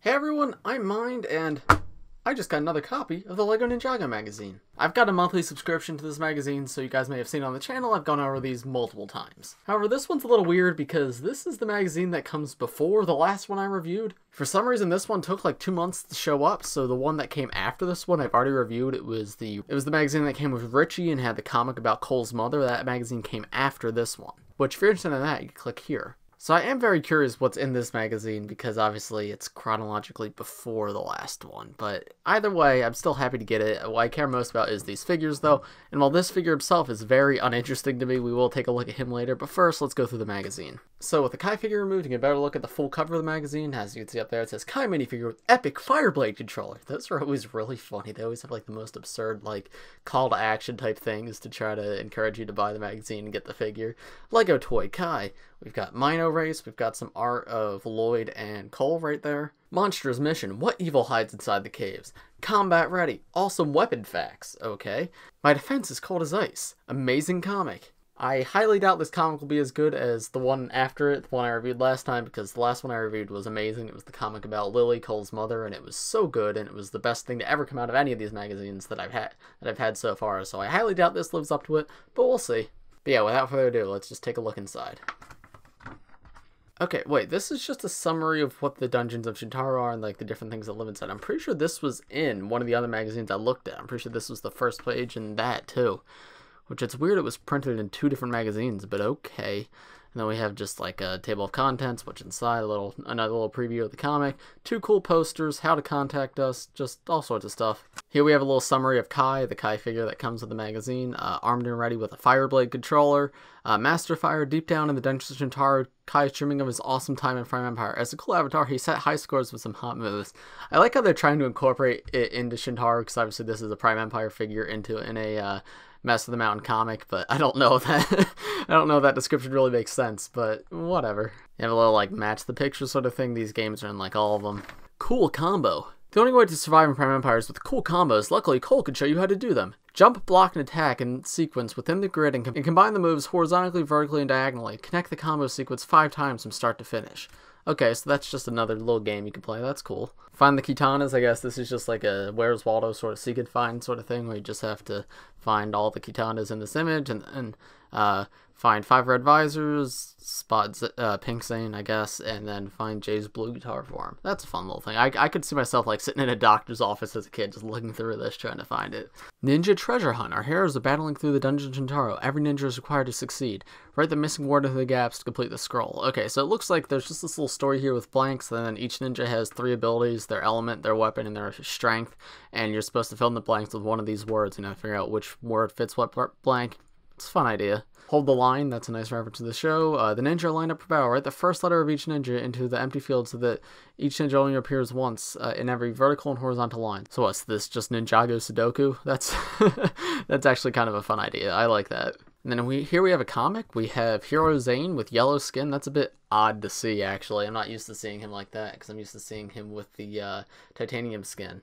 Hey everyone, I'm Mind, and I just got another copy of the LEGO Ninjago magazine. I've got a monthly subscription to this magazine, so you guys may have seen it on the channel. I've gone over these multiple times. However, this one's a little weird because this is the magazine that comes before the last one I reviewed. For some reason, this one took like 2 months to show up, so the one that came after this one I've already reviewed. It was the magazine that came with Richie and had the comic about Cole's mother. That magazine came after this one. Which, if you're interested in that, you can click here. So I am very curious what's in this magazine because obviously it's chronologically before the last one. But either way, I'm still happy to get it. What I care most about is these figures though. And while this figure himself is very uninteresting to me, we will take a look at him later. But first, let's go through the magazine. So with the Kai figure removed, you can better look at the full cover of the magazine. As you can see up there, it says Kai minifigure with epic Fireblade controller. Those are always really funny. They always have like the most absurd like call to action type things to try to encourage you to buy the magazine and get the figure. Lego toy Kai. We've got Mino Race, we've got some art of Lloyd and Cole right there. Monster's Mission, what evil hides inside the caves? Combat Ready, awesome weapon facts, okay. My defense is cold as ice, amazing comic. I highly doubt this comic will be as good as the one after it, the one I reviewed last time, because the last one I reviewed was amazing. It was the comic about Lily, Cole's mother, and it was so good, and it was the best thing to ever come out of any of these magazines that I've had so far, so I highly doubt this lives up to it, but we'll see. But yeah, without further ado, let's just take a look inside. Okay, wait, this is just a summary of what the Dungeons of Shintaro are and like the different things that live inside. I'm pretty sure this was in one of the other magazines I looked at. I'm pretty sure this was the first page in that too. Which it's weird it was printed in 2 different magazines, but okay. And then we have just like a table of contents, which inside another little preview of the comic, 2 cool posters, how to contact us, just all sorts of stuff. Here we have a little summary of Kai, the Kai figure that comes with the magazine, armed and ready with a Fireblade controller, Master Fire deep down in the Dungeons of Shintaro. Kai is dreaming of his awesome time in Prime Empire. As a cool avatar, he set high scores with some hot moves. I like how they're trying to incorporate it into Shintaro, because obviously this is a Prime Empire figure in a Master of the Mountain comic, but I don't know if that I don't know if that description really makes sense, but whatever. You have a little like match the picture sort of thing. These games are in like all of them. Cool combo. The only way to survive in Prime Empire is with cool combos. Luckily, Cole can show you how to do them. Jump, block, and attack in sequence within the grid and combine the moves horizontally, vertically, and diagonally. Connect the combo sequence 5 times from start to finish. Okay, so that's just another little game you can play. That's cool. Find the Kitanas. I guess this is just like a Where's Waldo sort of seek and find sort of thing where you just have to find all the Kitanas in this image and find 5 red visors, spot Pink Zane, I guess, and then find Jay's blue guitar for him. That's a fun little thing. I could see myself like sitting in a doctor's office as a kid just looking through this trying to find it. Ninja Treasure Hunt. Our heroes are battling through the dungeon Shintaro. Every ninja is required to succeed. Write the missing word into the gaps to complete the scroll. Okay, so it looks like there's just this little story here with blanks, and then each ninja has 3 abilities, their element, their weapon, and their strength, and you're supposed to fill in the blanks with one of these words, and figure out which word fits what blank. It's a fun idea. Hold the line, that's a nice reference to the show. The ninja line up for battle. Write the first letter of each ninja into the empty field so that each ninja only appears once in every vertical and horizontal line. So what's this, just Ninjago Sudoku? That's that's actually kind of a fun idea. I like that. And then here we have a comic. We have Hero Zane with yellow skin. That's a bit odd to see, actually. I'm not used to seeing him like that because I'm used to seeing him with the titanium skin.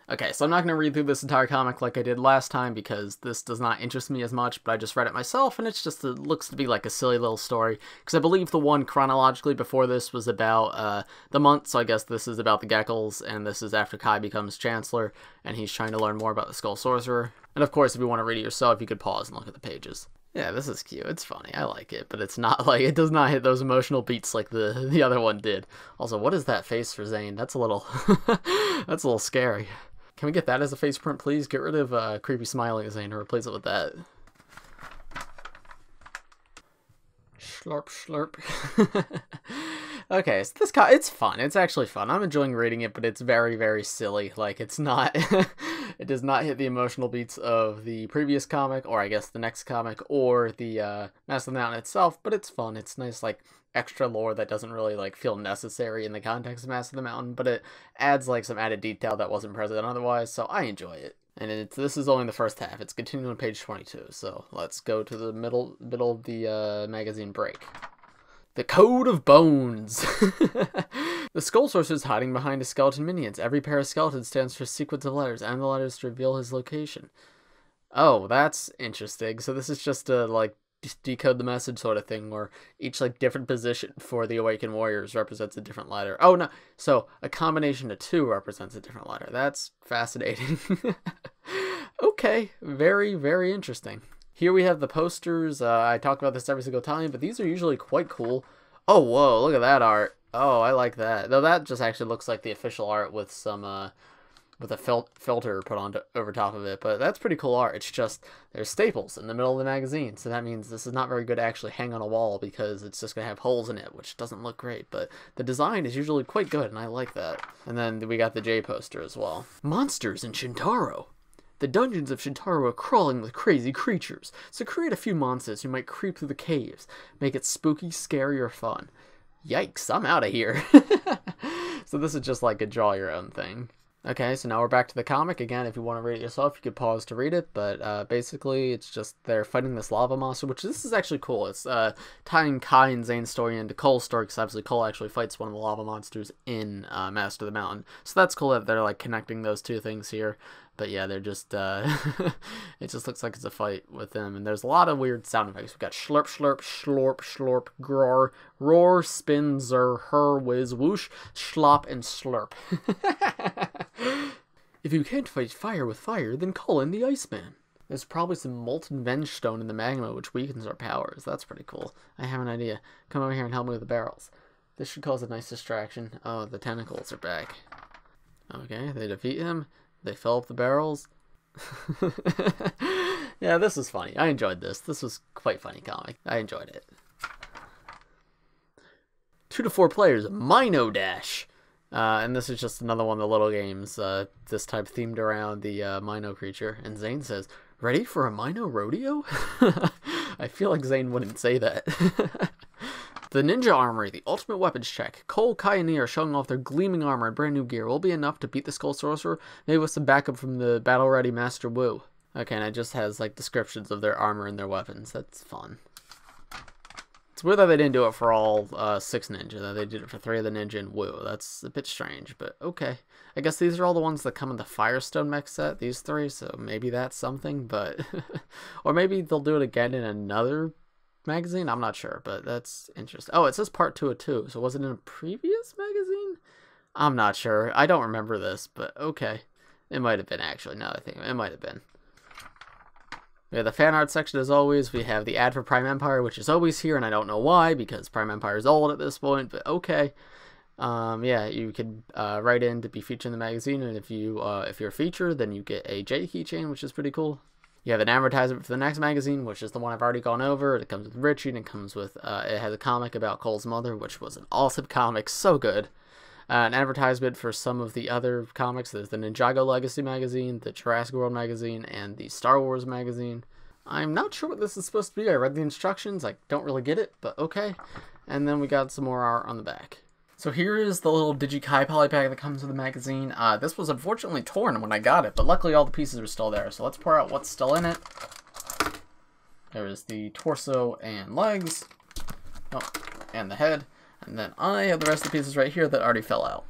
Okay, so I'm not going to read through this entire comic like I did last time because this does not interest me as much, but I just read it myself, and it looks to be like a silly little story, because I believe the one chronologically before this was about the month, so I guess this is about the Geckles, and this is after Kai becomes Chancellor, and he's trying to learn more about the Skull Sorcerer. And of course, if you want to read it yourself, you could pause and look at the pages. Yeah, this is cute. It's funny. I like it, but it's not like it does not hit those emotional beats like the other one did. Also, what is that face for Zane? That's a little that's a little scary. Can we get that as a face print, please? Get rid of creepy smiling Zane and replace it with that. Slurp, slurp. Okay, so it's fun. It's actually fun. I'm enjoying reading it, but it's very, very silly. Like, it's not... it does not hit the emotional beats of the previous comic, or I guess the next comic, or the Master of the Mountain itself, but it's fun. It's nice, like, extra lore that doesn't really, like, feel necessary in the context of Master of the Mountain, but it adds, like, some added detail that wasn't present otherwise, so I enjoy it. And this is only the first half. It's continuing on page 22, so let's go to the middle of the magazine break. The Code of Bones! The Skull Sorcerer is hiding behind his skeleton minions. Every pair of skeletons stands for a sequence of letters, and the letters reveal his location. Oh, that's interesting. So this is just a, like, decode the message sort of thing, where each like different position for the awakened warriors represents a different letter. Oh no, so a combination of 2 represents a different letter. That's fascinating. Okay, very, very interesting. Here we have the posters. I talk about this every single time, but these are usually quite cool. Oh, whoa, look at that art. Oh, I like that. Though that just actually looks like the official art with some, with a filter put on over top of it. But that's pretty cool art. It's just, there's staples in the middle of the magazine. So that means this is not very good to actually hang on a wall because it's just going to have holes in it, which doesn't look great. But the design is usually quite good, and I like that. And then we got the J poster as well. Monsters in Shintaro. The dungeons of Shintaro are crawling with crazy creatures, so create a few monsters who might creep through the caves. Make it spooky, scary, or fun. Yikes, I'm out of here. So this is just like a draw your own thing. Okay, so now we're back to the comic. Again, if you want to read it yourself, you could pause to read it, but basically it's just they're fighting this lava monster, which this is actually cool. It's tying Kai and Zane's story into Cole's story, because obviously Cole actually fights one of the lava monsters in Master of the Mountain. So that's cool that they're like connecting those two things here. But yeah, they're just, it just looks like it's a fight with them. And there's a lot of weird sound effects. We've got slurp, slurp, slorp, slorp, groar, roar, spin, zer, her, whiz, whoosh, slop, and slurp. If you can't fight fire with fire, then call in the Iceman. There's probably some molten venge stone in the magma, which weakens our powers. That's pretty cool. I have an idea. Come over here and help me with the barrels. This should cause a nice distraction. Oh, the tentacles are back. Okay, they defeat him. They fill up the barrels. Yeah, this is funny. I enjoyed this. This was quite funny comic. I enjoyed it. 2 to 4 players, Mino Dash. And this is just another one of the little games, this type themed around the Mino creature. And Zane says, ready for a Mino rodeo? I feel like Zane wouldn't say that. The Ninja Armory, the ultimate weapons check. Cole, Kai, and Nee are showing off their gleaming armor and brand new gear. Will be enough to beat the Skull Sorcerer, maybe with some backup from the battle-ready Master Wu. Okay, and it just has like descriptions of their armor and their weapons. That's fun. It's weird that they didn't do it for all 6 ninja, that they did it for 3 of the ninja and Wu. That's a bit strange, but okay. I guess these are all the ones that come in the Firestone mech set, these 3, so maybe that's something, but... or maybe they'll do it again in another magazine? I'm not sure, but that's interesting. Oh, it says part 2 of 2, so was it in a previous magazine? I'm not sure. I don't remember this, but okay. It might have been, actually, now that I think it might have been. We have the fan art section as always. We have the ad for Prime Empire, which is always here, and I don't know why, because Prime Empire is old at this point, but okay. Yeah, you can write in to be featured in the magazine, and if you're featured, then you get a J keychain, which is pretty cool. You have an advertisement for the next magazine, which is the one I've already gone over. It comes with Richie, and it comes with, it has a comic about Cole's mother, which was an awesome comic, so good. An advertisement for some of the other comics. There's the Ninjago Legacy magazine, the Jurassic World magazine, and the Star Wars magazine. I'm not sure what this is supposed to be. I read the instructions. I don't really get it, but okay. And then we got some more art on the back. So here is the little Digikai polypack that comes with the magazine. This was unfortunately torn when I got it, but luckily all the pieces are still there. So let's pour out what's still in it. There is the torso and legs. Oh, and the head. And then I have the rest of the pieces right here that already fell out.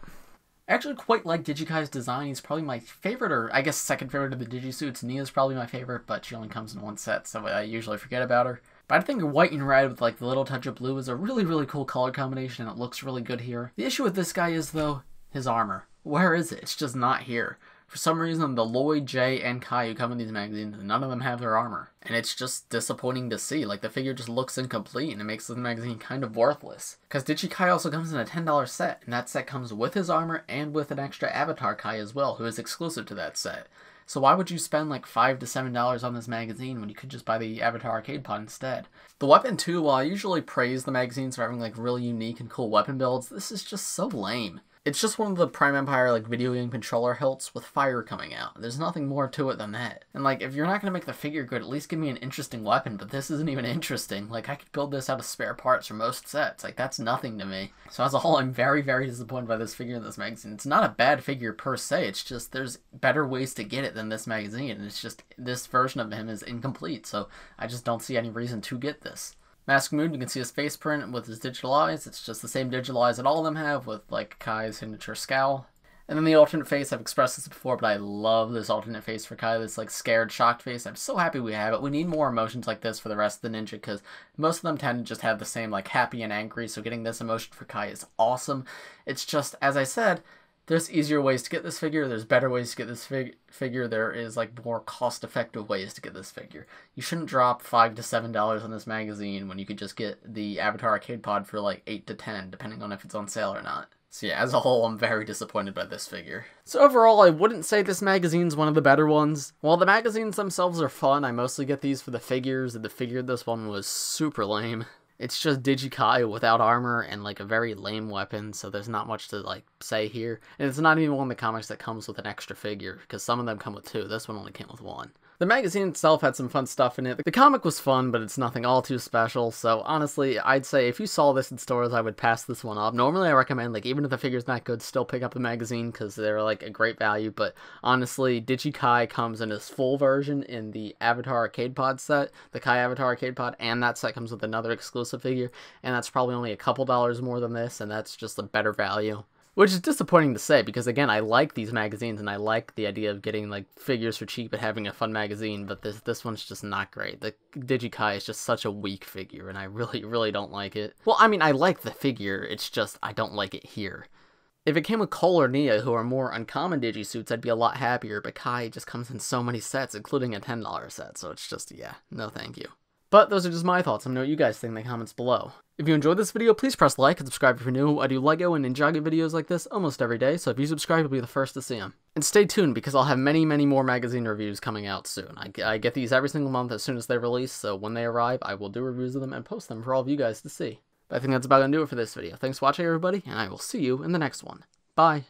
I actually quite like Digikai's design. He's probably my favorite, or I guess second favorite of the Digisuits. Nia's probably my favorite, but she only comes in one set, so I usually forget about her. But I think white and red with like the little touch of blue is a really, really cool color combination, and it looks really good here. The issue with this guy is, though, his armor. Where is it? It's just not here. For some reason, the Lloyd, Jay, and Kai who come in these magazines, none of them have their armor. And it's just disappointing to see. Like, the figure just looks incomplete, and it makes the magazine kind of worthless. Because Digikai also comes in a $10 set, and that set comes with his armor and with an extra Avatar Kai as well, who is exclusive to that set. So why would you spend like $5 to $7 on this magazine when you could just buy the Avatar Arcade Pod instead? The weapon too, while I usually praise the magazines for having like really unique and cool weapon builds, this is just so lame. It's just one of the Prime Empire like video game controller hilts with fire coming out. There's nothing more to it than that. And like, if you're not gonna make the figure good, at least give me an interesting weapon, but this isn't even interesting. Like, I could build this out of spare parts for most sets. Like, that's nothing to me. So as a whole, I'm very, very disappointed by this figure in this magazine. It's not a bad figure per se, it's just there's better ways to get it than this magazine, and it's just this version of him is incomplete, so I just don't see any reason to get this. Mask Moon, you can see his face print with his digital eyes. It's just the same digital eyes that all of them have, with like Kai's signature scowl. And then the alternate face, I've expressed this before, but I love this alternate face for Kai, this like scared, shocked face. I'm so happy we have it. We need more emotions like this for the rest of the ninja, because most of them tend to just have the same like happy and angry, so getting this emotion for Kai is awesome. It's just, as I said, there's easier ways to get this figure, there's better ways to get this figure, there is like more cost-effective ways to get this figure. You shouldn't drop $5 to $7 on this magazine when you could just get the Avatar Arcade Pod for like 8 to 10, depending on if it's on sale or not. So yeah, as a whole, I'm very disappointed by this figure. So overall, I wouldn't say this magazine's one of the better ones. While the magazines themselves are fun, I mostly get these for the figures, and the figure of this one was super lame. It's just Digikai without armor and like a very lame weapon, so there's not much to like say here. And it's not even one of the comics that comes with an extra figure, because some of them come with 2. This one only came with 1. The magazine itself had some fun stuff in it. The comic was fun, but it's nothing all too special, so honestly, I'd say if you saw this in stores, I would pass this one up. Normally, I recommend, like, even if the figure's not good, still pick up the magazine, because they're, like, a great value, but honestly, Digikai comes in his full version in the Avatar Arcade Pod set, the Kai Avatar Arcade Pod, and that set comes with another exclusive figure, and that's probably only a couple dollars more than this, and that's just a better value. Which is disappointing to say, because again, I like these magazines, and I like the idea of getting, like, figures for cheap and having a fun magazine, but this one's just not great. The Digikai is just such a weak figure, and I really don't like it. Well, I mean, I like the figure, it's just, I don't like it here. If it came with Cole or Nia, who are more uncommon Digisuits, I'd be a lot happier, but Kai just comes in so many sets, including a $10 set, so it's just, yeah, no thank you. But those are just my thoughts. Let me know what you guys think in the comments below. If you enjoyed this video, please press like and subscribe if you're new. I do LEGO and Ninjago videos like this almost every day, so if you subscribe, you'll be the first to see them. And stay tuned, because I'll have many more magazine reviews coming out soon. I get these every single month as soon as they release, so when they arrive, I will do reviews of them and post them for all of you guys to see. But I think that's about going to do it for this video. Thanks for watching, everybody, and I will see you in the next one. Bye!